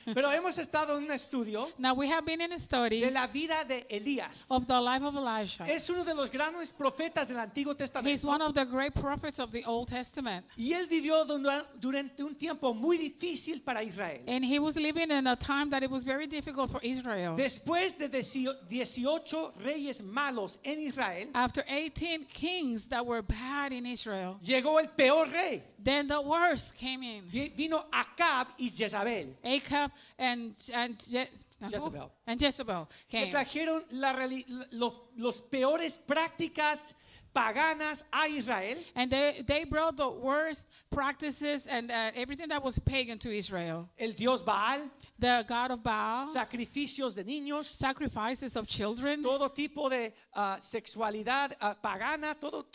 Pero hemos estado en un estudio Now we have been in a study de la vida de Elías. of the life of Elijah. Es uno de los grandes profetas del Antiguo He's Testamento. one of the great prophets of the Old Testament. Y él vivió durante un tiempo muy difícil para Israel. And he was living in a time that it was very difficult for Israel. Después de 18 reyes malos en Israel, After 18 kings that were bad in Israel, llegó el peor rey. then the worst came in. Vino Acab y Jezabel. Acab and Jezebel. and Jezebel Que came. trajeron los peores prácticas paganas a Israel. And they brought the worst practices and everything that was pagan to Israel. El dios Baal, The god of Baal, sacrificios de niños, sacrifices of children, todo tipo de sexualidad pagana, todo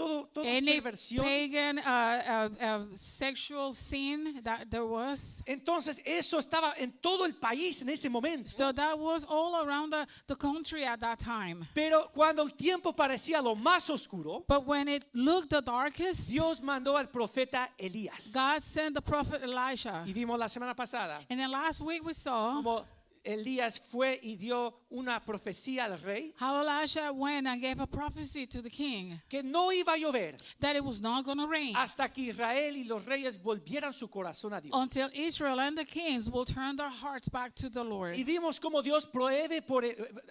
any perversión. pagan sexual sin that there was. Entonces eso estaba en todo el país en ese momento. So that was all around the country at that time. Pero cuando el tiempo parecía lo más oscuro, But when it looked the darkest, Dios mandó al profeta Elías. God sent the prophet Elijah. Y vimos la semana pasada And then last week we saw como Elías fue y dio una profecía al rey how Elijah went and gave a prophecy to the king que no iba a llover that it was not going to rain hasta que Israel y los reyes volvieran su corazón a Dios. until Israel and the kings will turn their hearts back to the Lord. Y vimos cómo Dios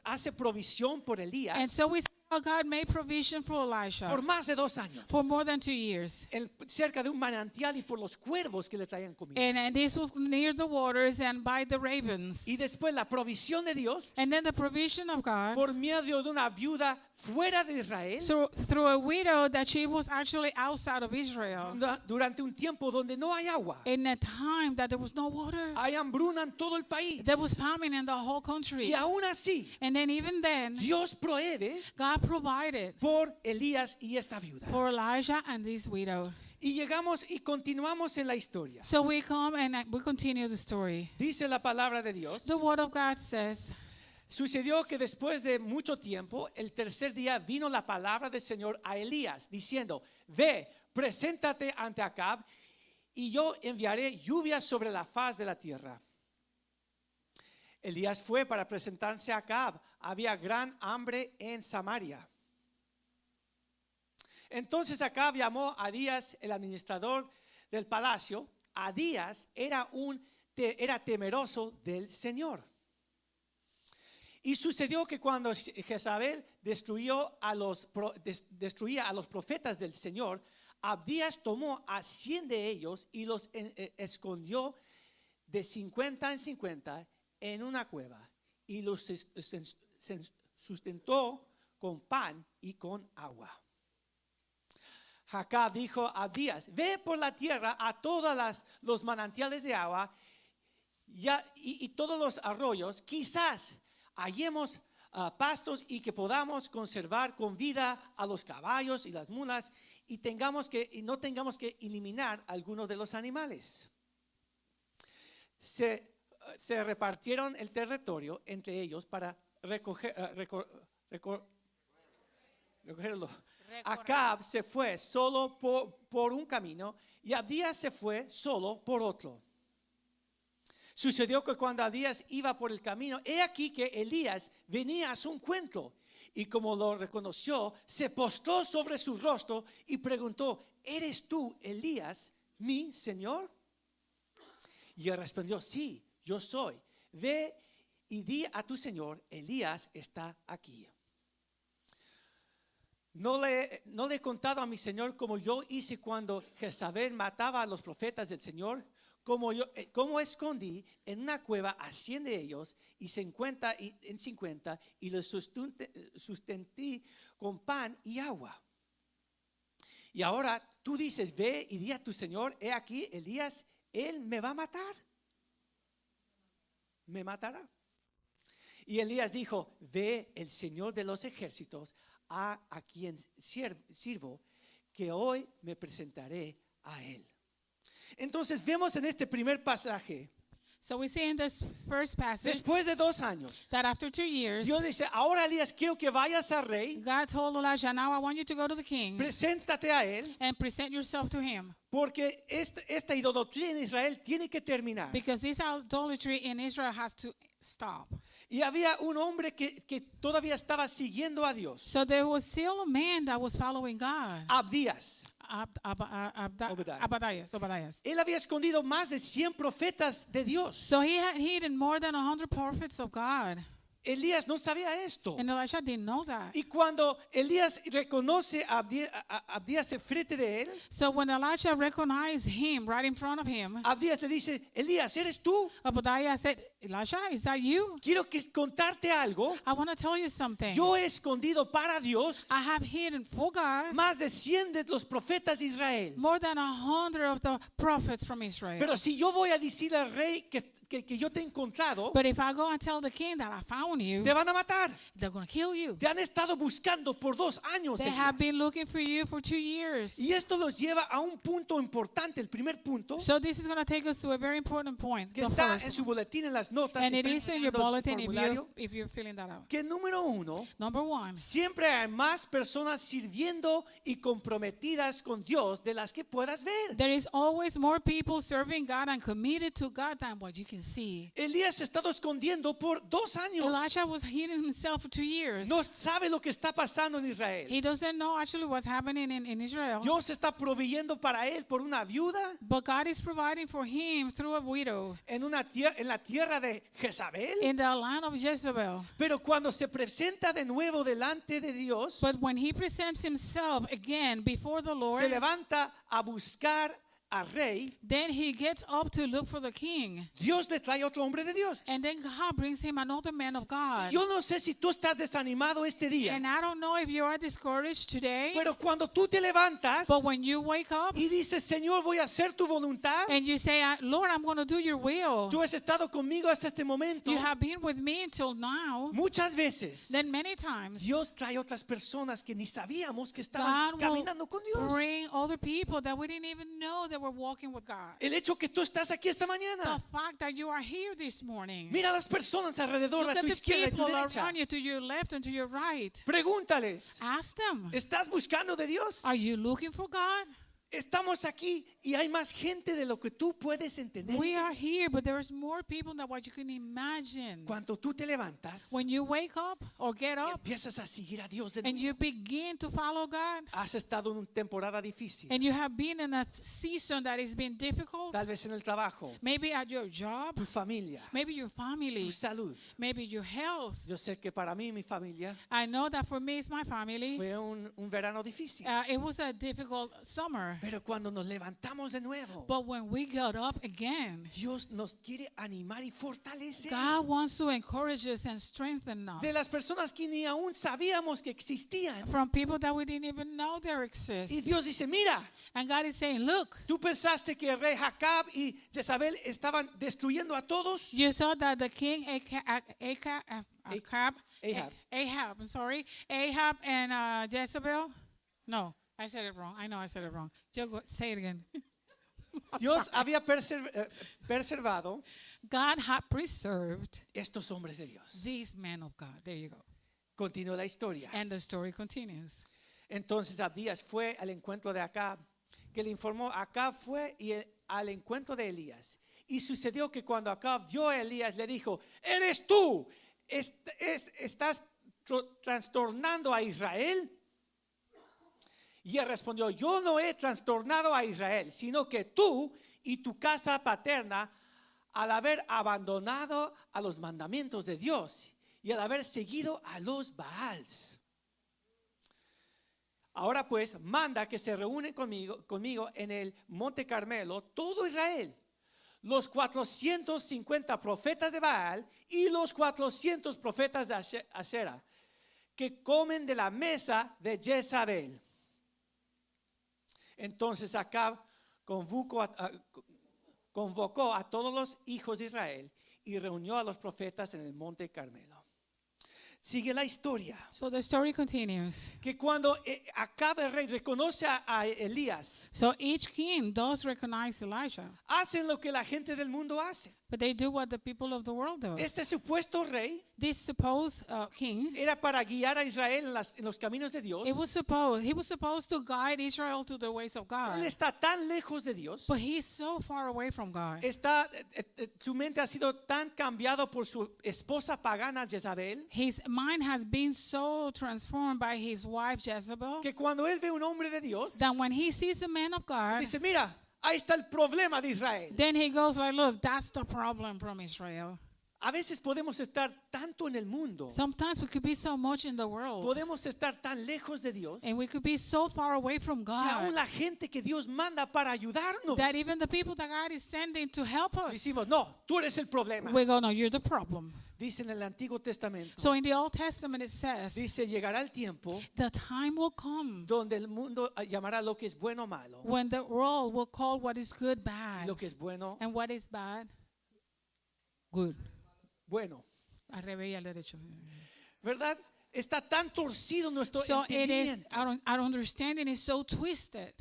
hace provisión por Elías And so we saw how God made provision for Elijah por más de 2 años, for more than 2 years. cerca de un manantial y por los cuervos que le traían comida. And this was near the waters and by the ravens. Y después la provisión de Dios And then the provision of God por medio de una viuda fuera de Israel through a widow that she was actually outside of Israel durante un tiempo donde no hay agua. in a time that there was no water. Hay hambruna en todo el país. There was famine in the whole country. Y aún así, And then even then, Dios provee God provided por Elías y esta viuda. for Elijah and this widow. Y llegamos y continuamos en la historia. So we come and we continue the story. Dice la palabra de Dios. The word of God says, Sucedió que después de mucho tiempo, el tercer día vino la palabra del Señor a Elías, diciendo: Ve, preséntate ante Acab, y yo enviaré lluvia sobre la faz de la tierra. Elías fue para presentarse a Acab. Había gran hambre en Samaria. Entonces Acab llamó a Abías, el administrador del palacio. Abías era temeroso del Señor. Y sucedió que cuando Jezabel destruía a los profetas del Señor, Abías tomó a 100 de ellos y los escondió de 50 en 50 en una cueva y los sustentó con pan y con agua. Acab dijo a Abías: Ve por la tierra a todos los manantiales de agua y todos los arroyos, quizás hallemos pastos y que podamos conservar con vida a los caballos y las mulas y no tengamos que eliminar algunos de los animales. Se repartieron el territorio entre ellos para recogerlo. Acab se fue solo por un camino y Abías se fue solo por otro. Sucedió que cuando Abías iba por el camino, he aquí que Elías venía a su encuentro, y como lo reconoció, se postró sobre su rostro y preguntó: ¿Eres tú Elías, mi señor? Y él respondió: Sí, yo soy. Ve y di a tu señor: Elías está aquí. No le he contado a mi señor como yo hice cuando Jezabel mataba a los profetas del Señor, como escondí en una cueva a 100 de ellos y 50 y los sustenté con pan y agua. Y ahora tú dices: Ve y di a tu señor: he aquí Elías, él me va a matar. Me matará. Y Elías dijo: Ve, el Señor de los ejércitos a quien sirvo, que hoy me presentaré a él. Entonces vemos en este primer pasaje So we see in this first passage Después de 2 años, that after 2 years, Dios dice, ahora Elías, quiero que vayas al rey, God told Elijah, now I want you to go to the king preséntate a él, and present yourself to him. porque esta idolatría en Israel tiene que terminar. Because this idolatry in Israel has to stop. Y había un hombre que todavía estaba siguiendo a Dios, So there was still a man that was following God. Abdías. Obadiah. Obadiah. Él había escondido más de 100 profetas de Dios. So he had hidden more than 100 prophets of God. Elías no sabía esto. And Elisha didn't know that. Y cuando Elías reconoce a Abdías enfrente de él, So when Elisha recognized him right in front of him, Abdías le dice, Elías, ¿eres tú? Obadiah said, Elisha, is that you? Quiero contarte algo. I want to tell you something. Yo he escondido para Dios I have hidden for God más de 100 de los profetas de Israel. more than 100 of the prophets from Israel. Pero si yo voy a decir al rey que yo te he encontrado, But if I go and tell the king that I found you, te van a matar. they're going to kill you. Te han estado buscando por 2 años. They Elías. have been looking for you for 2 years. Y esto los lleva a un punto importante, el primer punto, So this is going to take us to a very important point. que The está first en su one. boletín, en las notas, And it está is in your llenando el bulletin formulario, if you're filling that out. que número 1, Number one, siempre hay más personas sirviendo y comprometidas con Dios de las que puedas ver. there is always more people serving God and committed to God than what you can see. Elías se ha estado escondiendo por 2 años. Elisha was hiding himself for 2 years. No sabe lo que está pasando en Israel. He doesn't know actually what's happening in Israel. Dios está proveyendo para él por una viuda But God is providing for him through a widow en la tierra de Jezabel. in the land of Jezebel. Pero cuando se presenta de nuevo delante de Dios, But when he presents himself again before the Lord, se levanta a buscar al rey. then he gets up to look for the king. Dios le trae otro hombre de Dios. And then God brings him another man of God. Yo no sé si tú estás desanimado este día, And I don't know if you are discouraged today, pero cuando tú te levantas but when you wake up y dices, Señor, voy a hacer tu voluntad, and you say, Lord, I'm going to do your will. tú has estado conmigo hasta este momento. You have been with me until now. Muchas veces Then many times Dios trae otras personas que ni sabíamos que estaban God caminando con will Dios. bring other people that we didn't even know that were walking with God. El hecho que tú estás aquí esta The mañana, fact that you are here this morning. mira a las personas alrededor Look de at tu the izquierda y tu people derecha. around you, to your left and to your right. Pregúntales, Ask them, ¿estás buscando de Dios? are you looking for God? Estamos aquí y hay más gente de lo que tú puedes entender. We are here, but there's more people than what you can imagine. Cuando tú te levantas When you wake up or get y up empiezas a seguir a Dios de and nuevo, you begin to follow God, has estado en una temporada difícil, and you have been in a season that has been difficult, tal vez en el trabajo, maybe at your job, tu familia, maybe your family, tu salud. maybe your health. Yo sé que para mí, mi familia, I know that for me, it's my family. fue un verano difícil. It was a difficult summer. Pero cuando nos levantamos de nuevo, But when we got up again, Dios nos quiere animar y fortalecer. God wants to encourage us and strengthen us. De las personas que ni aún sabíamos que existían. From people that we didn't even know there Y exist. Dios dice, mira, And God is saying, look, tú pensaste que el rey Acab y Jezabel estaban destruyendo a todos. you saw that the king Ahab and Jezebel. No, I said it wrong. I know I said it wrong. Say it again. Dios había preservado God had preserved estos hombres de Dios. these men of God. There you go. Continúa la historia. And the story continues. Entonces Abdías fue al encuentro de Acab, que le informó. Acab fue al encuentro de Elías. Y sucedió que cuando Acab vio a Elías, le dijo, ¿eres tú? ¿Estás trastornando a Israel? Y él respondió, yo no he trastornado a Israel, sino que tú y tu casa paterna, al haber abandonado a los mandamientos de Dios y al haber seguido a los Baals. Ahora pues, manda que se reúnen conmigo en el Monte Carmelo todo Israel, los 450 profetas de Baal y los 400 profetas de Asera, que comen de la mesa de Jezabel. Entonces Acab convocó a todos los hijos de Israel y reunió a los profetas en el Monte Carmelo. sigue la historia. So the story continues. Que cuando Acab el rey reconoce a Elías, So each king does recognize Elijah, hacen lo que la gente del mundo hace. but they do what the people of the world do. Este supuesto rey This supposed king, era para guiar a Israel en los caminos de Dios. he was supposed to guide Israel to the ways of God. Él está tan lejos de Dios. But he's so far away from God. Su mente ha sido tan cambiado por su esposa pagana Jezabel, His mind has been so transformed by his wife Jezebel que cuando él ve un hombre de Dios, that when he sees a man of God, dice, mira, ahí está el problema de Israel. then he goes like, look, that's the problem from Israel. A veces podemos estar tanto en el mundo, Sometimes we could be so much in the world, podemos estar tan lejos de Dios, and we could be so far away from que aún God, la gente que Dios manda para ayudarnos, that even the people that God is sending to help us, decimos, no, tú eres el problema. we go, no, you're the problem. Dice en el Antiguo Testamento, So in the Old Testament it says, dice, llegará el tiempo the time will come donde el mundo llamará lo que es bueno malo, when the world will call what is good y bad, lo que es bueno, and what is bad good. bueno. Al revés y al derecho. ¿Verdad? Está tan torcido nuestro So it is, entendimiento. our understanding is so twisted.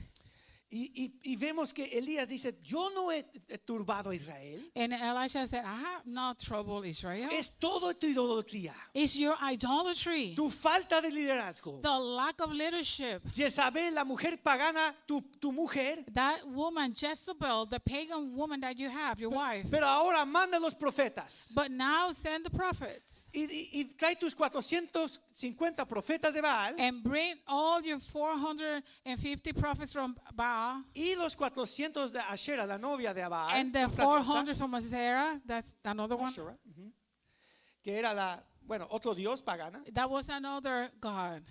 Y vemos que Elías dice, yo no he turbado a Israel. And Elisha said, I have not troubled Israel. Es todo tu idolatría, It's your idolatry, tu falta de liderazgo. the lack of leadership. Jezabel, la mujer pagana, tu mujer. That woman, Jezebel, the pagan woman that you have, your wife. Pero ahora manda los profetas. But now send the prophets Y trae tus 450 profetas de Baal and bring all your 450 prophets from Baal y los 400 de Asherah, la novia de Baal. and the otra diosa, 400 from Asherah. That's another one. Asherah, que era otro dios pagana. That was another god,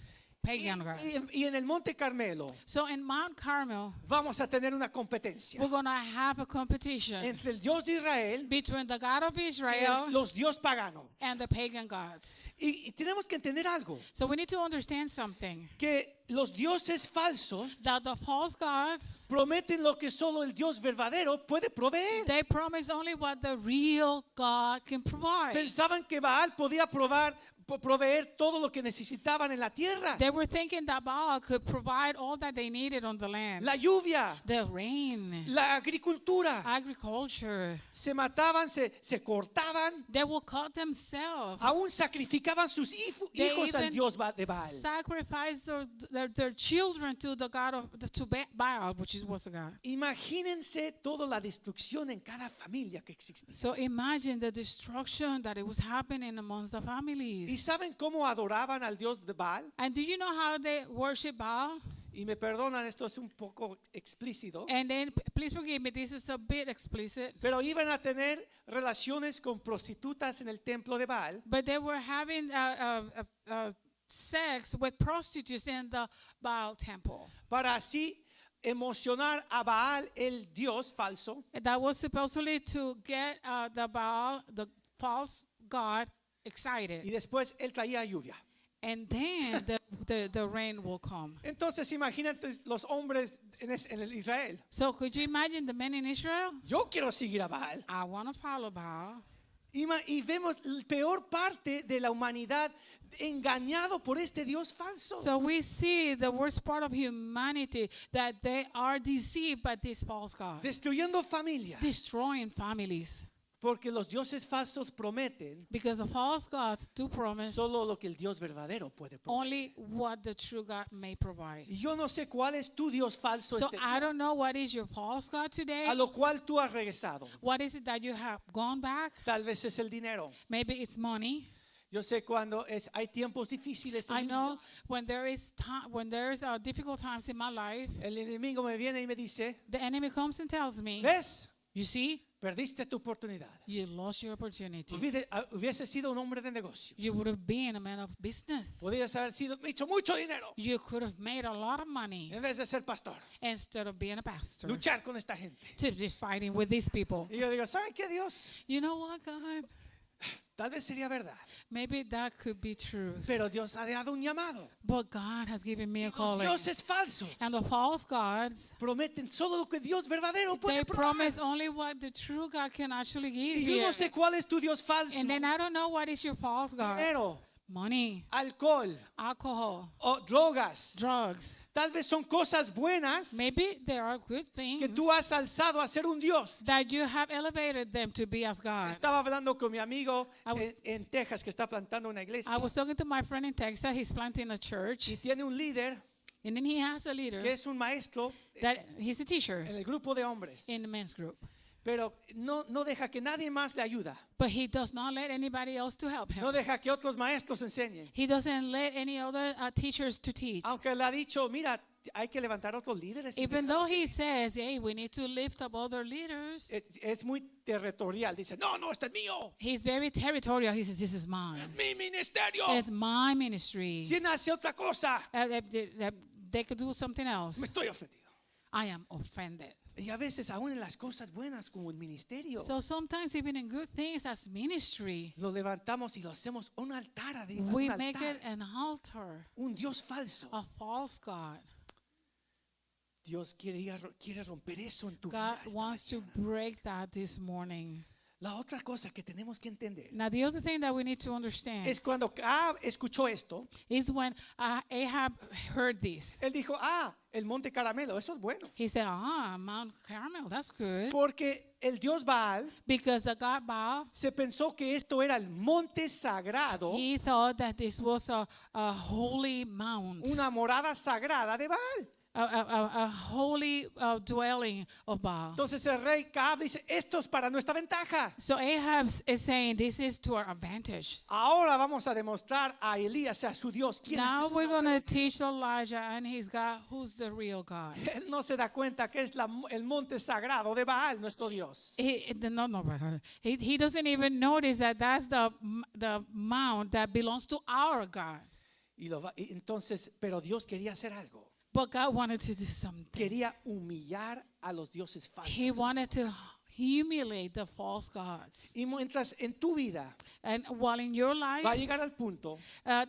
pagan god. Y en el Monte Carmelo So in Mount Carmel, vamos a tener una competencia we're going to have a competition entre el Dios de Israel between the God of Israel y los dios paganos. and the pagan gods. Y tenemos que entender algo, So we need to understand something. que los dioses falsos That the false gods, prometen lo que solo el Dios verdadero puede proveer. they promise only what the real God can provide. Pensaban que Baal podía proveer todo lo que necesitaban en la tierra. They were thinking that Baal could provide all that they needed on the land. La lluvia, The rain, la agricultura. agriculture. Se mataban, se cortaban, They will cut themselves. aún sacrificaban sus They hijos al even Dios de Baal. Sacrifice their children to the God of to Baal, which was a God. Imagínense toda la destrucción en cada familia que existía. So imagine the destruction that it was happening amongst the ¿Y families. saben cómo adoraban al Dios de Baal? And do you know how they worship Baal? Y me perdonan, esto es un poco explícito, And then, please forgive me, this is a bit explicit. pero iban a tener relaciones con prostitutas en el templo de Baal But they were having sex with prostitutes in the Baal temple. para así emocionar a Baal, el Dios falso, That was supposedly to get the Baal, the false god, excited. y después él traía lluvia. And then the rain will come. Entonces imagínate los hombres en el Israel. So could you imagine the men in Israel? Yo quiero seguir a Baal. I want to follow Baal. Y vemos la peor parte de la humanidad engañado por este Dios falso. So we see the worst part of humanity, that they are deceived by this false god, Destruyendo familia. destroying families. Porque los dioses falsos prometen Because the false gods do promise solo lo que el Dios verdadero puede proveer. only what the true God may provide. Y yo no sé cuál es tu Dios falso So este I día, don't know what is your false God today. a lo cual tú has regresado. What is it that you have gone back? Tal vez es el dinero. Maybe it's money. Yo sé cuando hay tiempos difíciles en I mi know vida, when there is time, when there's difficult times in my life, el enemigo me viene y me dice, the enemy comes and tells me, ¿ves? you see, Perdiste tu oportunidad. you lost your opportunity. Hubiese sido un hombre de negocio. You would have been a man of business. Podrías haber hecho mucho dinero You could have made a lot of money en vez de ser pastor. instead of being a pastor. Luchar con esta gente. To just fighting with these people. Y yo digo, ¿saben qué, Dios? You know what, God? Tal vez sería verdad. Maybe that could be true. Pero Dios ha dado un llamado. But God has given me a Los calling. dioses falsos And the false gods, prometen solo lo que Dios verdadero they puede promise proveer. only what the true God can actually give Y yo you. no sé cuál es tu Dios falso. And then I don't know what is your false God. Dinero, money, alcohol alcohol, o drogas. drugs. Tal vez son cosas buenas Maybe there are good things que tú has alzado a ser un Dios. that you have elevated them to be as God. Estaba hablando con mi amigo I was- en Texas que está plantando una iglesia I was talking to my friend in Texas. He's planting a y church, tiene un líder and then he has a leader que es un maestro that he's a teacher en el grupo de hombres, in the men's group. pero no deja que nadie más le ayuda. But he does not let anybody else to help him. No deja que otros maestros enseñen. He doesn't let any other teachers to teach. Aunque le ha dicho, mira, hay que levantar otros líderes. Even though he says, hey, we need to lift up other leaders, Es muy territorial. Dice, no, este es mío. he's very territorial. He says, this is mine. Mi ministerio. It's my ministry. Si él hace otra cosa, They could do something else. me estoy ofendido. I am offended. Y a veces aún en las cosas buenas como el ministerio, So sometimes even in good things as ministry, lo levantamos y lo hacemos un altar, we un, make altar, it an altar, un Dios falso. a false God. Dios quiere romper eso en tu God vida. wants to break that this morning. La otra cosa que tenemos que entender Now the other thing that we need to understand es cuando Ahab escuchó esto, is when Ahab heard this. él dijo, el monte Caramelo, eso es bueno. He said, Mount Carmel, that's good. Porque el Dios Baal Because the God Baal, se pensó que esto era el monte sagrado, he thought that this was a holy mount, una morada sagrada de Baal. a holy dwelling of Baal. Entonces el rey Ahab dice, esto es para nuestra ventaja. So Ahab is saying this is to our advantage. Ahora vamos a demostrar a Elías, a su Dios, quién Now es su we're Dios. going to teach Elijah and his God who's the real God. Él no se da cuenta que es el monte sagrado de Baal, nuestro Dios. He doesn't even notice that that's the mount that belongs to our God. Y entonces, pero Dios quería hacer algo. But God wanted to do something. Quería humillar a los dioses falsos. He wanted to humiliate the false gods. Y mientras en tu vida And while in your va a life, llegar al punto a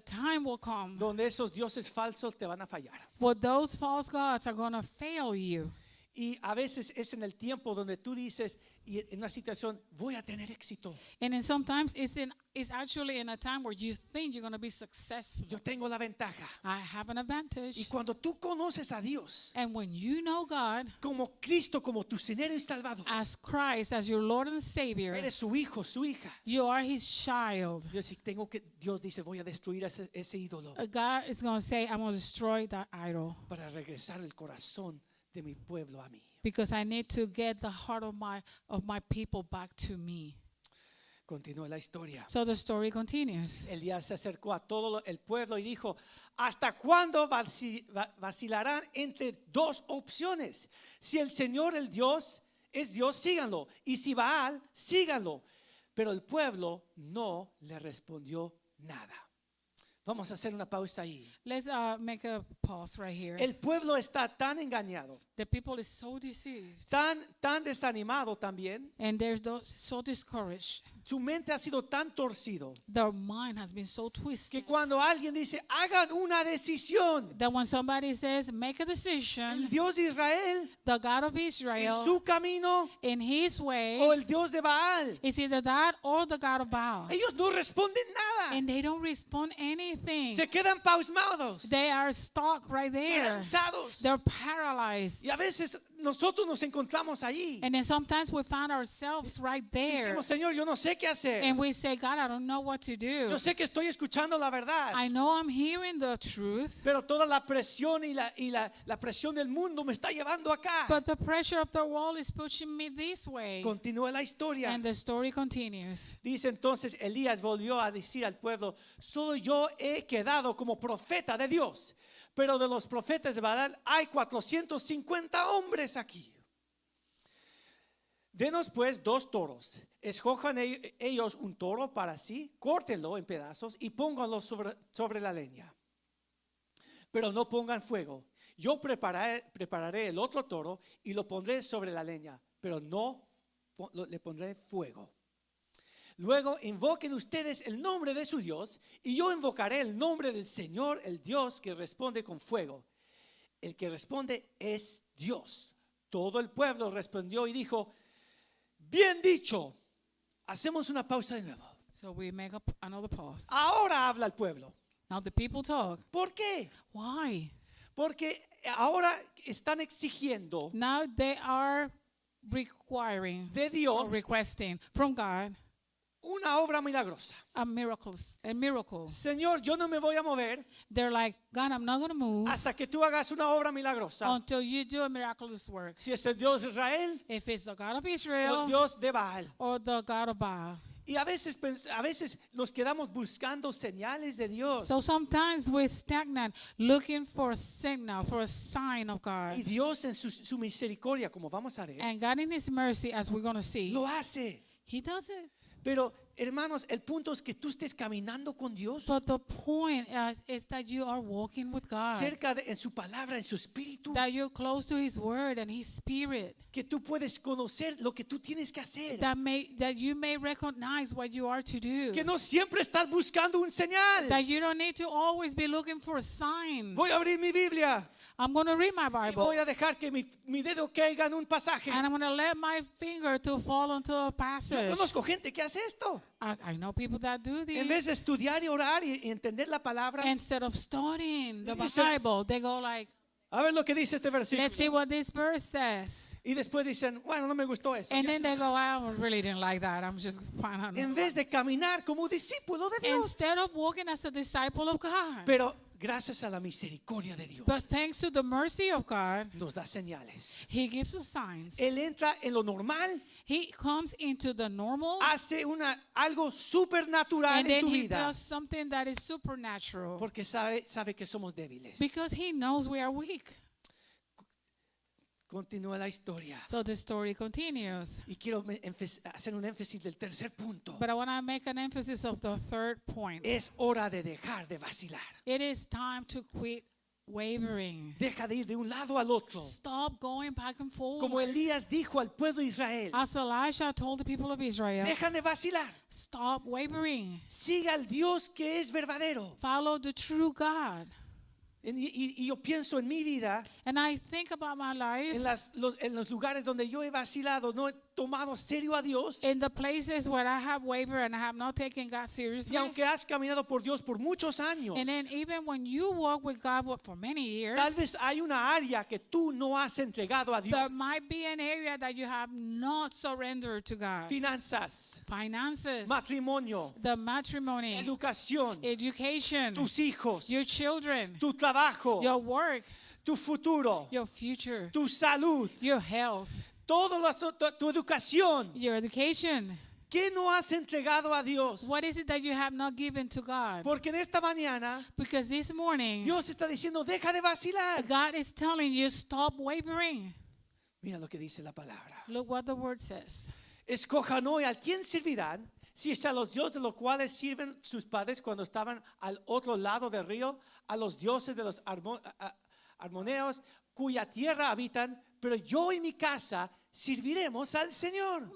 time will come donde esos dioses falsos te van a fallar. where those false gods are going to fail you. Y a veces es en el tiempo donde tú dices, y en una situación, voy a tener éxito. And then sometimes it's actually in a time where you think you're going to be successful. Yo tengo la ventaja. I have an Y advantage. cuando tú conoces a Dios And when you know God como Cristo, como tu Señor y Salvador, as Christ, as your Lord and Savior, eres su hijo, su hija. you are his child. Dios dice, voy a destruir ese ídolo God is going to say, I'm going to destroy that idol para regresar el corazón de mi pueblo a mí. because I need to get the heart of my people back to me. Continúa la historia. So the story continues. Elías se acercó a todo el pueblo y dijo, ¿hasta cuándo vacilarán entre dos opciones? Si el Señor, el Dios, es Dios, síganlo. Y si Baal, síganlo. Pero el pueblo no le respondió nada. Vamos a hacer una pausa ahí. Let's make a pause right here. El pueblo está tan engañado, The people is so deceived tan desanimado también. and they're so discouraged. Su mente ha sido tan torcido Their mind has been so twisted que cuando alguien dice, hagan una decisión, that when somebody says, make a el decision, Dios de Israel, the God of en Israel, tu camino in his way, o el Dios de Baal, is either that or the God of Baal. ellos no responden nada. And they don't respond anything. Se quedan pasmados, They are stuck right there. cansados. They're paralyzed. Y a veces nosotros nos encontramos allí. And then sometimes we find ourselves right Y there. decimos, Señor, yo no sé qué hacer. And we say, God, I don't know what to do. Yo sé que estoy escuchando la verdad. I know I'm hearing the truth, Pero toda la presión y la presión del mundo me está llevando acá. but the pressure of the world is pushing me this way. Continúa la historia. And the story continues. Dice entonces Elías volvió a decir al pueblo, solo yo he quedado como profeta de Dios, pero de los profetas de Baal hay 450 hombres aquí. Denos pues 2 toros, escojan ellos un toro para sí, córtenlo en pedazos y pónganlo sobre la leña. Pero no pongan fuego. Yo prepararé el otro toro y lo pondré sobre la leña, pero no le pondré fuego. Luego invoquen ustedes el nombre de su Dios y yo invocaré el nombre del Señor, el Dios que responde con fuego. El que responde es Dios. Todo el pueblo respondió y dijo, bien dicho. Hacemos una pausa de nuevo. So we make up another pause. Ahora habla el pueblo. Now the people talk. ¿Por qué? Why? Porque ahora están exigiendo Now they are requiring de or Dios requesting from God una obra milagrosa. a miracle. Señor, yo no me voy a mover They're like, God, I'm not going to move hasta que tú hagas una obra milagrosa. until you do a miraculous work. Si es el Dios de Israel If it's the God of o Israel el Dios de Baal. or the God of Baal. Y a veces nos quedamos buscando señales de Dios. So sometimes we're stagnant, looking for a signal, for a sign of God. Y Dios en su misericordia, como vamos a ver, And God in His mercy, as we're going to see, lo hace. He does it. Pero, hermanos, el punto es que tú estés caminando con Dios, But the point is that you are walking with God, en su palabra, en su espíritu, that you're close to His Word and His Spirit, que tú puedes conocer lo que tú tienes que hacer. that you may recognize what you are to do, Que no siempre estás buscando un señal. that you don't need to always be looking for a sign. Voy a abrir mi Biblia I'm going to read my y Bible, voy a dejar que mi dedo caiga en un pasaje. and I'm going to let my finger to fall into a Yo passage. conozco gente que hace esto. I know people that do En vez this. de estudiar y orar y entender la palabra, Instead of studying the Dice- Bible, they go like, a ver lo que dice este let's see versículo. what this verse says. Y después dicen, bueno, no me gustó eso. And Ya then se- they go, I really didn't like that. I'm just fine on it. En vez de caminar como discípulo de Dios. Instead of walking as a disciple of God. Pero gracias a la misericordia de Dios, But thanks to the mercy of God, nos da señales. He gives us signs. Él entra en lo normal, He comes into the normal, hace algo supernatural and en then tu He vida. does something that is supernatural. Porque sabe que somos débiles. Because He knows we are weak. Continúa la historia. So the story continues. Y quiero hacer un énfasis del tercer punto. But I want to make an emphasis of the third point. Es hora de dejar de vacilar. It is time to quit wavering. Deja de ir de un lado al otro. Stop going back and forth. Como Elías dijo al pueblo de Israel. As Elijah told the people of Israel, Dejan de vacilar. stop wavering. Siga al Dios que es verdadero. Follow the true God. Y yo pienso en mi vida, And I think about my life, en los lugares donde yo he vacilado, no he tomado serio a Dios. in the places where I have wavered and I have not taken God seriously. Y aunque has caminado por Dios por muchos años, And then even when you walk with God for many years, tal vez hay una área que tú no has entregado a Dios. there might be an area that you have not surrendered to God. Finanzas, Finances, matrimonio, the matrimony, educación, education, tus hijos, your children, tu trabajo, your work, tu futuro, your future, tu salud, your health, tu educación. your education. ¿Qué no has entregado a Dios? What is it that you have not given to God? Porque en esta mañana Because this morning, Dios está diciendo, deja de vacilar. God is telling you, stop wavering. Mira lo que dice la palabra. Look what the word says. Escojan hoy a quién servirán, si es a los dioses de los cuales sirven sus padres cuando estaban al otro lado del río, a los dioses de los armoneos cuya tierra habitan, pero yo y mi casa serviremos al Señor.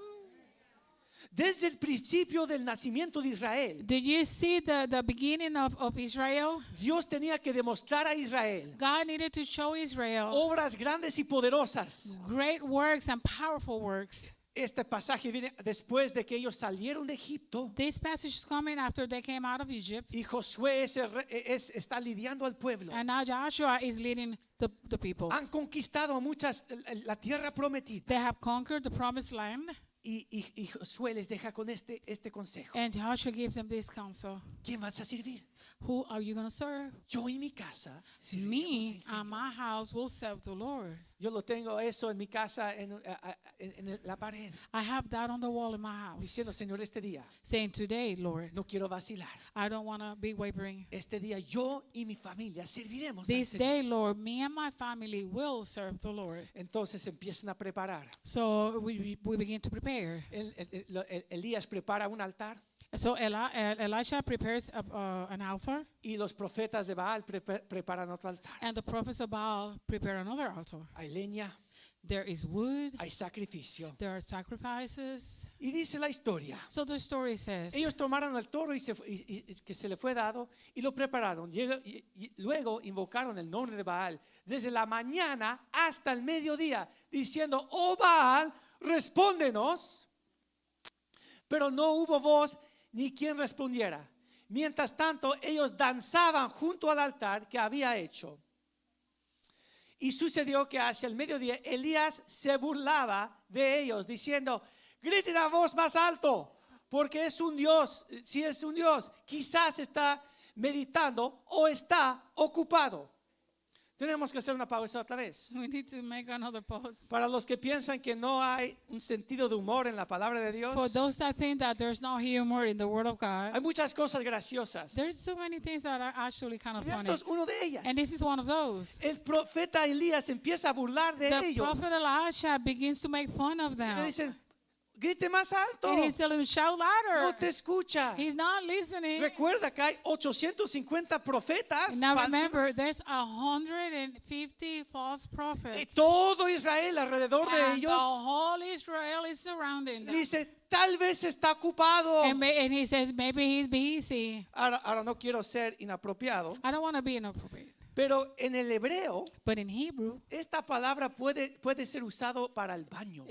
Desde el principio del nacimiento de Israel, Did you see the beginning of Israel? Dios tenía que demostrar a Israel God needed to show Israel obras grandes y poderosas. great works and powerful works. Este pasaje viene después de que ellos salieron de Egipto This passage is coming after they came out of Egypt. y Josué está lidiando al pueblo. And now Joshua is leading the people. Han conquistado a muchas la tierra prometida. They have conquered the promised land. Y Josué les deja con este consejo. And Joshua gives them this counsel. ¿Quién vas a servir? Who are you going to serve? Yo y mi casa. Me and my house will serve the Lord. Yo lo tengo eso en mi casa en la pared. I have that on the wall in my house. Diciendo, Señor, este día Saying, today, Lord, no quiero vacilar. I don't want to be wavering. Este día yo y mi familia serviremos al This Señor. day, Lord, me and my family will serve the Lord. Entonces empiezan a preparar. So we begin to prepare. Elías prepara un altar So Elisha prepares an altar, y los profetas de Baal preparan otro altar. and the prophets of Baal prepare another altar. Hay leña, There is wood, hay sacrificio. there are sacrifices. Y dice la historia. So the story says, Ellos tomaron el toro y que se le fue dado y lo prepararon. Y luego invocaron el nombre de Baal desde la mañana hasta el mediodía, diciendo, oh Baal, respóndenos. Pero no hubo voz ni quien respondiera. Mientras tanto, ellos danzaban junto al altar que había hecho. Y sucedió que hacia el mediodía Elías se burlaba de ellos, diciendo: griten a voz más alto, porque es un Dios. Si es un Dios, quizás está meditando o está ocupado. Tenemos que hacer una pausa otra vez. We need to make another pause. Para los que piensan que no hay un sentido de humor en la palabra de Dios, For those that think that there's no humor in the Word of God, hay muchas cosas graciosas. there's so many things that are actually kind of funny. Entonces, uno de ellas, And this is one of those. el profeta Elías empieza a burlar de The ellos. prophet Elisha begins to make fun of Y le them. dicen: grite más alto, And he's telling him, shout no louder. te escucha. He's not listening. Recuerda que hay 850 profetas. Now remember, there's 150 false Y prophets. todo Israel alrededor de And the ellos whole Israel is surrounding them. dice: tal vez está ocupado. And he says, maybe he's busy. Ahora no quiero ser inapropiado, I don't want to be inappropriate. pero en el hebreo But in Hebrew, esta palabra puede ser usado para el baño.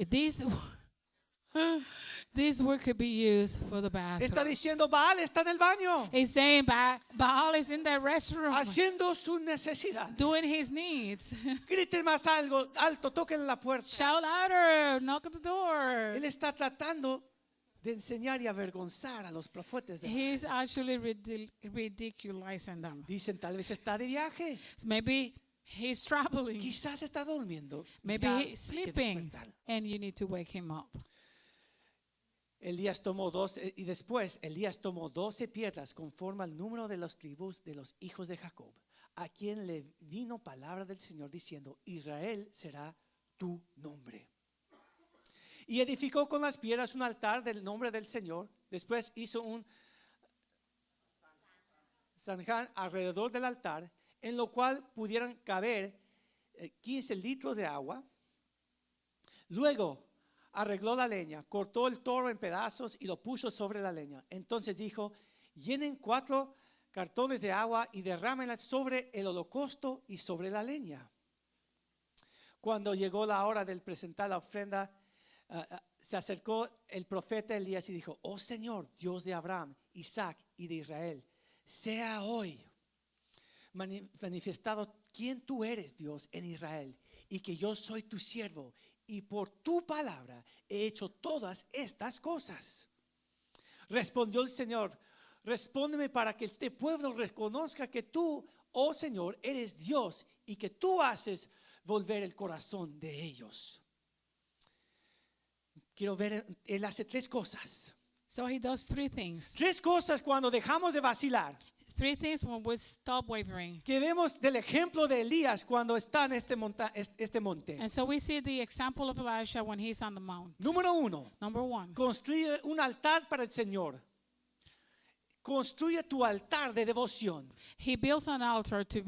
this word could be used for the Está bathroom. diciendo: Baal está en el baño He's saying Baal is in the restroom haciendo su necesidad. doing his needs. Griten más alto, toquen la puerta. Shout louder, knock at the door. Él está tratando de enseñar y avergonzar a los profetas. He's actually ridiculizing them. Dicen: tal vez está de viaje, Maybe he's traveling. quizás está durmiendo. Maybe Ya he's hay que sleeping despertar. and you need to wake him up. Elías tomó 12 y después Elías tomó 12 piedras conforme al número de las tribus de los hijos de Jacob, a quien le vino palabra del Señor diciendo: Israel será tu nombre. Y edificó con las piedras un altar del nombre del Señor. Después hizo un zanján alrededor del altar, en lo cual pudieran caber 15 litros de agua. Luego arregló la leña, cortó el toro en pedazos y lo puso sobre la leña. Entonces dijo: llenen 4 cartones de agua y derrámenla sobre el holocausto y sobre la leña. Cuando llegó la hora de presentar la ofrenda, se acercó el profeta Elías y dijo: oh Señor, Dios de Abraham, Isaac y de Israel, sea hoy manifestado quién tú eres, Dios, en Israel, y que yo soy tu siervo, y por tu palabra he hecho todas estas cosas. Respondió el Señor: respóndeme para que este pueblo reconozca que tú, oh Señor, eres Dios y que tú haces volver el corazón de ellos. Quiero ver, él hace 3 cosas. So he does 3 things. 3 cosas cuando dejamos de vacilar. 3 things when we stop wavering. Que vemos del ejemplo de Elías cuando está en este monte. And so we see the example of Elisha when he's on the mount. Número 1, Number 1, construye un altar para el Señor. Construye tu altar de devoción. he built an altar to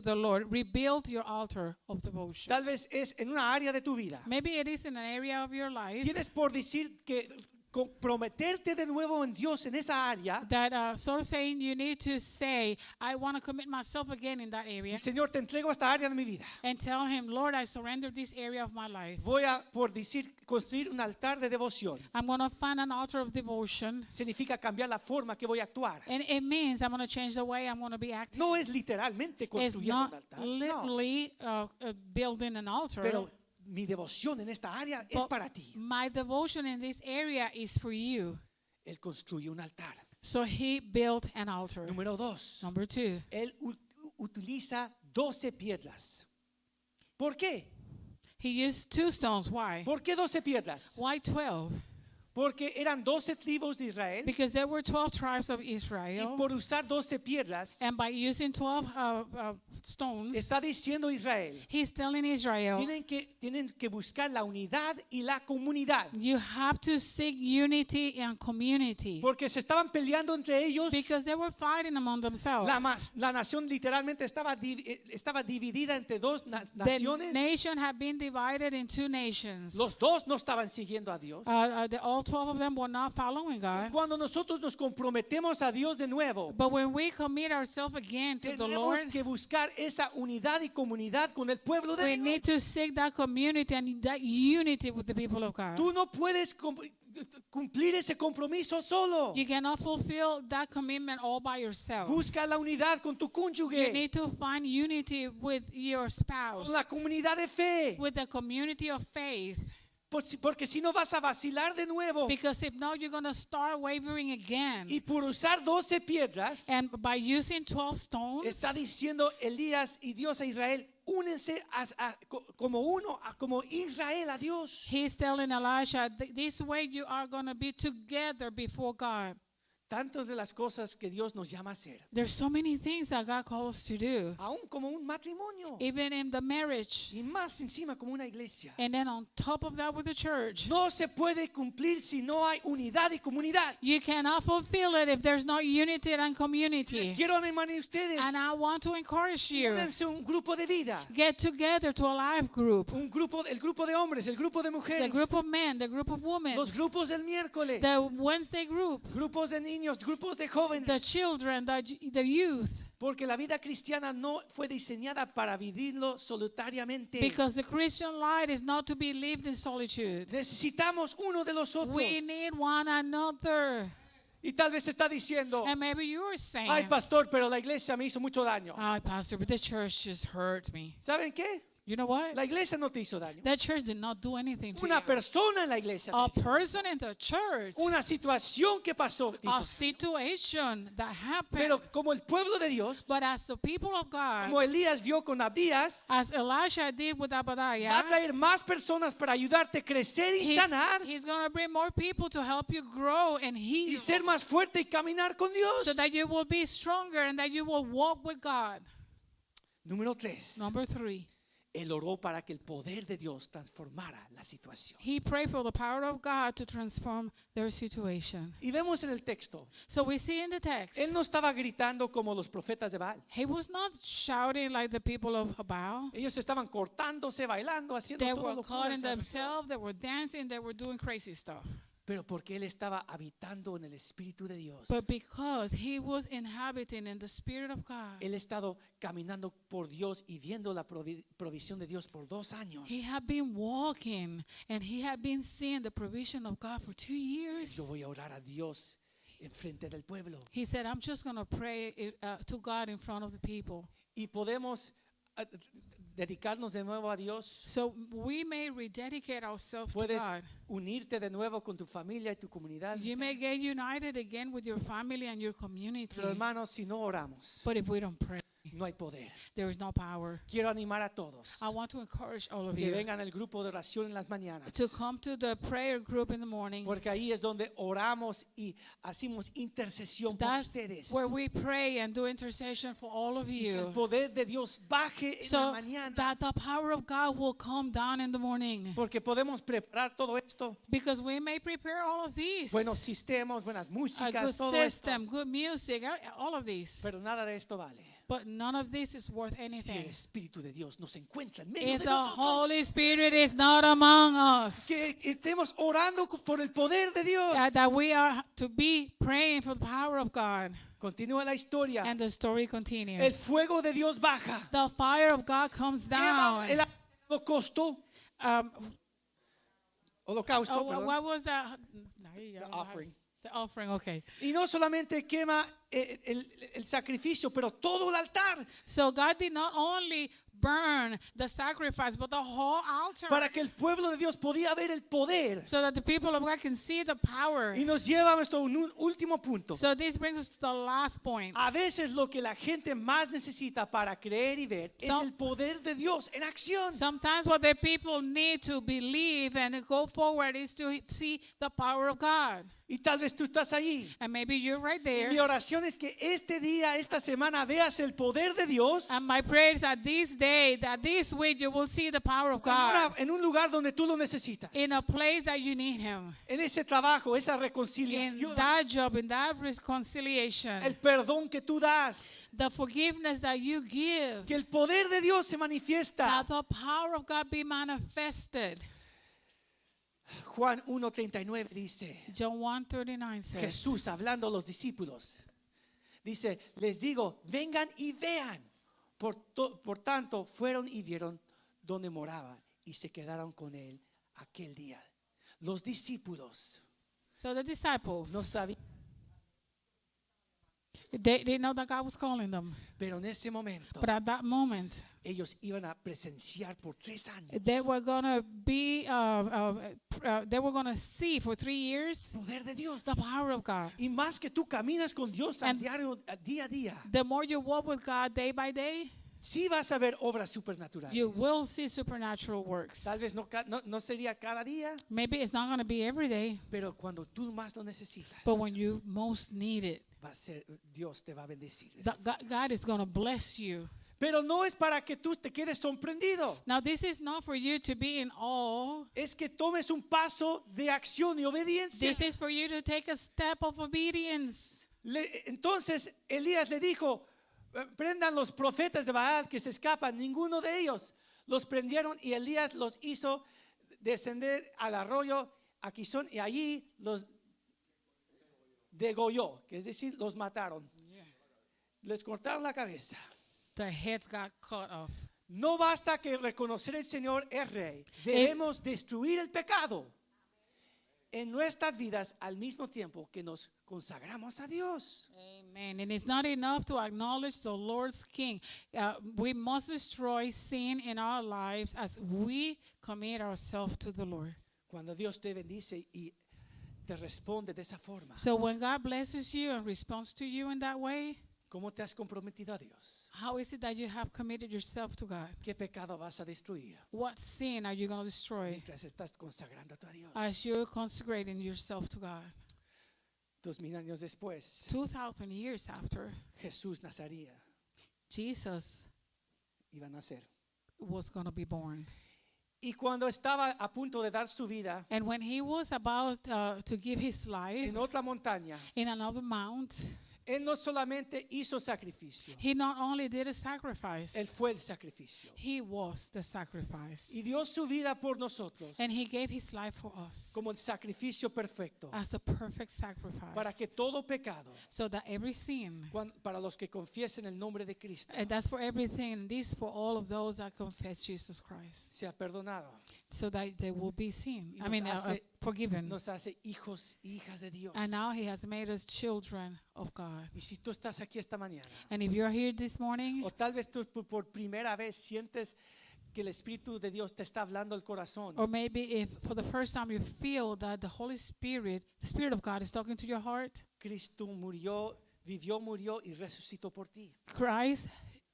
the Lord. Rebuild your altar of devotion. Tal vez es en una área de tu vida. Maybe it is in an area of your life Tienes por decir que comprometerte de nuevo en Dios en esa área. that sort of saying you need to say, I want to commit myself again in that area. Y Señor, te entrego esta área de mi vida. And tell him, Lord, I surrender this area of my life. Voy a, por decir, construir un altar de devoción. I'm going to find an altar of devotion. Significa cambiar la forma que voy a actuar. And it means I'm going to change the way I'm going to be acting. No es literalmente It's construyendo un not altar. No. literally building an altar. Pero mi devoción en esta área es But para ti. my devotion in this area is for you. Él construye un altar. So he built an altar. Número 2. Number 2, Él utiliza 12 piedras. ¿Por qué? he used 2 stones. Why? ¿Por qué 12 piedras? Why 12? Porque eran 12 tribus de Israel. Because there were 12 tribes of Y Israel. por usar 12 piedras, And by using 12 stones, está diciendo Israel, he's telling Israel, tienen que buscar la unidad y la comunidad. you have to seek unity and community. Porque se estaban peleando entre ellos. Because they were fighting among themselves. La nación literalmente estaba dividida entre 2 The naciones. nation had been divided in 2 nations. Los 2 no estaban siguiendo a Dios. All 12 of them were not following God. Cuando nosotros nos comprometemos a Dios de nuevo, But when we commit ourselves again to the Lord, tenemos que buscar esa unidad y comunidad con el pueblo de we Dios. need to seek that community and that unity with the people of God. Tú no puedes cumplir ese compromiso solo. You cannot fulfill that commitment all by yourself. Busca la unidad con tu You cónyuge, need to find unity with your spouse, con la comunidad de fe, with the community of faith. porque si no vas a vacilar de nuevo. Because if not, you're going to start wavering again. Y por usar 12 piedras, And by using 12 stones, está diciendo Elías y Dios a Israel, únense como uno, como Israel a Dios. he's telling Elisha, this way you are going to be together before God. Tantas de las cosas que Dios nos llama a hacer, There's so many things that God calls to do, aún como un matrimonio, even in the marriage. y más encima como una iglesia. And then on top of that with the church. No se puede cumplir si no hay unidad y comunidad. You cannot fulfill it if there's no unity and community. Quiero animar a ustedes, And I want to encourage you. únanse a un grupo de vida, Get together to a life group. el grupo de hombres, el grupo de The mujeres, group of men, the group of women, los grupos del miércoles, the Wednesday group, grupos de niños, grupos de jóvenes. the children, the youth. Porque la vida cristiana no fue diseñada para vivirlo solitariamente. Because the Christian life is not to be lived in solitude. Necesitamos uno de los otros. We need one another. Y tal vez está diciendo, And maybe you are saying, ay pastor, pero la iglesia me hizo mucho daño. "Oh, Pastor, but the church just hurt me." ¿Saben qué? You know what? La iglesia no te hizo daño. That church did not do anything to Una you. persona en la iglesia te A hizo. person in the church, Una situación que pasó te a hizo. situation that happened. Pero como el pueblo de Dios, But as the people of God, como Elías vio con Abías, as Elisha did with va a Abadiah, traer más personas para ayudarte a crecer y sanar he's going to bring more people to help you grow and y heal, ser más fuerte y caminar con Dios. so that you will be stronger and that you will walk with God. Número 3. Number 3, Él oró para que el poder de Dios transformara la situación. he prayed for the power of God to transform their situation. Y vemos en el texto, So we see in the text, él no estaba gritando como los profetas de Baal. he was not shouting like the people of Baal. Ellos estaban cortándose, bailando, haciendo They todo were lo que cutting hacían. themselves, they were dancing, they were doing crazy stuff. Pero porque él estaba habitando en el Espíritu de Dios. But because he was inhabiting in the Spirit of God, Él ha estado caminando por Dios y viendo la provisión de Dios por 2 años. he had been walking and he had been seeing the provision of God for 2 years. Yo voy a orar a Dios en frente del pueblo. He said, I'm just going to pray to God in front of the people. Y podemos dedicarnos de nuevo a Dios. So we may rededicate ourselves to Puedes God. unirte de nuevo con tu familia y tu comunidad. You may get united again with your family and your community. Pero hermanos, si no oramos, But if we don't pray, no hay poder. there is no power. Quiero animar a todos I want to encourage all of que you vengan al grupo de oración en las mañanas. to come to the prayer group in the morning. Porque ahí es donde oramos y hacemos intercesión por That's ustedes. where we pray and do intercession for all of El you, poder de Dios baje en la so mañana. that the power of God will come down in the morning. Porque podemos preparar todo esto. Because we may prepare all of these. Buenos sistemas, buenas A good músicas, todo esto. system, good music, all of these. Pero nada de esto vale. But none of this is worth Y el anything Espíritu de Dios nos encuentra en medio if de the nosotros. Holy Spirit is not among us. Que estemos orando por el poder de Dios. That we are to be praying for the power of God. Continúa la historia. And the story El continues. fuego de Dios baja. The fire of God comes Quema down. el holocausto. Um, Holocausto, oh, perdón. what was that? The offering. The offering, okay. Y no solamente quema el sacrificio, pero todo el altar. So God did not only burn the sacrifice, but the whole altar. Para que el pueblo de Dios podía ver el poder. So that the people of God can see the power. Y nos lleva a nuestro último punto. So this brings us to the last point. A veces lo que la gente más necesita para creer y ver es el poder de Dios en acción. Sometimes what the people need to believe and go forward is to see the power of God. Y tal vez tú estás ahí. And maybe you're right Y there. mi oración es que este día, esta semana veas el poder de Dios And my prayer is that this day, that this week, you will see the power of God en un lugar donde tú lo necesitas. in a place that you need Him. En ese trabajo, esa In reconciliación, that job, in that reconciliation, el perdón que tú das, the forgiveness that you give, que el poder de Dios se manifiesta. that the power of God be manifested. Juan 1:39 dice, John 1:39 says, Jesús hablando a los discípulos, dice, les digo, vengan y vean. Por tanto, fueron y vieron donde moraba y se quedaron con él aquel día. Los discípulos so the disciples, no sabían, they know that God was calling them. pero en ese momento But at that moment, ellos iban a presenciar por 3 años they were going to be, they were going to see for 3 years el poder de Dios. the power of God. Y más que tú caminas con Dios al And- diario, día a día, The more you walk with God day by day, sí vas a ver obras supernaturales. you will see supernatural works. Tal vez no sería cada día, Maybe it's not going to be every day, pero cuando tú más lo necesitas, but when you most need it, va a ser, Dios te va a bendecir. God is going to bless you. Pero no es para que tú te quedes sorprendido. Now, this is not for you to be in awe. Es que tomes un paso de acción y obediencia. This is for you to take a step of obedience. Entonces Elías le dijo, prendan los profetas de Baal que se escapan. Ninguno de ellos los prendieron y Elías los hizo descender al arroyo Aquisón y allí los degolló, que es decir, los mataron. Les cortaron la cabeza. Their heads got cut off. No basta que reconocer al Señor es rey. Debemos destruir el pecado en nuestras vidas al mismo tiempo que nos consagramos a Dios. Amen. And it's not enough to acknowledge the Lord's King. We must destroy sin in our lives as we commit ourselves to the Lord. Cuando Dios te bendice y te responde de esa forma, So when God blesses you and responds to you in that way, ¿cómo te has comprometido a Dios? how is it that you have committed yourself to God? ¿Qué pecado vas a destruir What sin are you going to destroy mientras estás consagrándote a Dios? as you're consecrating yourself to God? 2000 años después, 2,000 years after, Jesús Nazaría Jesus iba a nacer. was going to be born. Y cuando estaba a punto de dar su vida And when he was about to give his life en otra montaña, in another mount, Él no solamente hizo sacrificio, he not only did a sacrifice, Él fue el sacrificio. he was the sacrifice. Y dio su vida por nosotros And he gave his life for us como el sacrificio perfecto as a perfect sacrifice, para que todo pecado, so that every sin, para los que confiesen el nombre de Cristo, and that's for everything, and this for all of those that confess Jesus Christ, sea perdonado. so that they will be seen. Y Forgiven. nos hace hijos y hijas de Dios. And now he has made us children of God. Y si tú estás aquí esta mañana, And if you're here this morning, o tal vez tú por primera vez sientes que el Espíritu de Dios te está hablando el corazón, or maybe if for the first time you feel that the Holy Spirit, the Spirit of God is talking to your heart, Cristo vivió, murió y resucitó por ti. Christ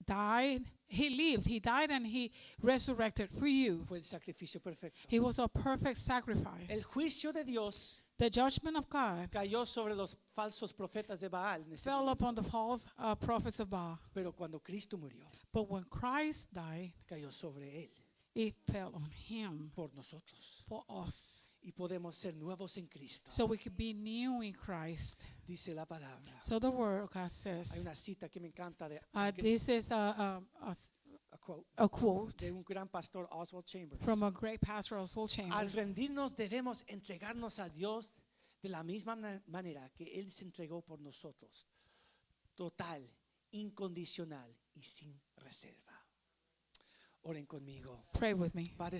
died, he lived, he died and he resurrected for you. Fue el sacrificio perfecto. He was a perfect El sacrifice. juicio de Dios The judgment of God cayó sobre los falsos profetas de Baal, en ese fell momento. upon the false prophets of Baal. Pero cuando Cristo murió, But when Christ died, cayó sobre él it fell on him por nosotros. for us. Y podemos ser nuevos en Cristo, So we could be new in Christ. dice la palabra. So the word of God Hay says, una cita que me encanta this is a quote a quote de un gran pastor, Oswald Chambers. from a great pastor, Oswald Al Chambers. rendirnos debemos entregarnos a Dios de la misma manera que Él se entregó por nosotros, total, incondicional y sin reserva. Oren conmigo. Pray with me. Padre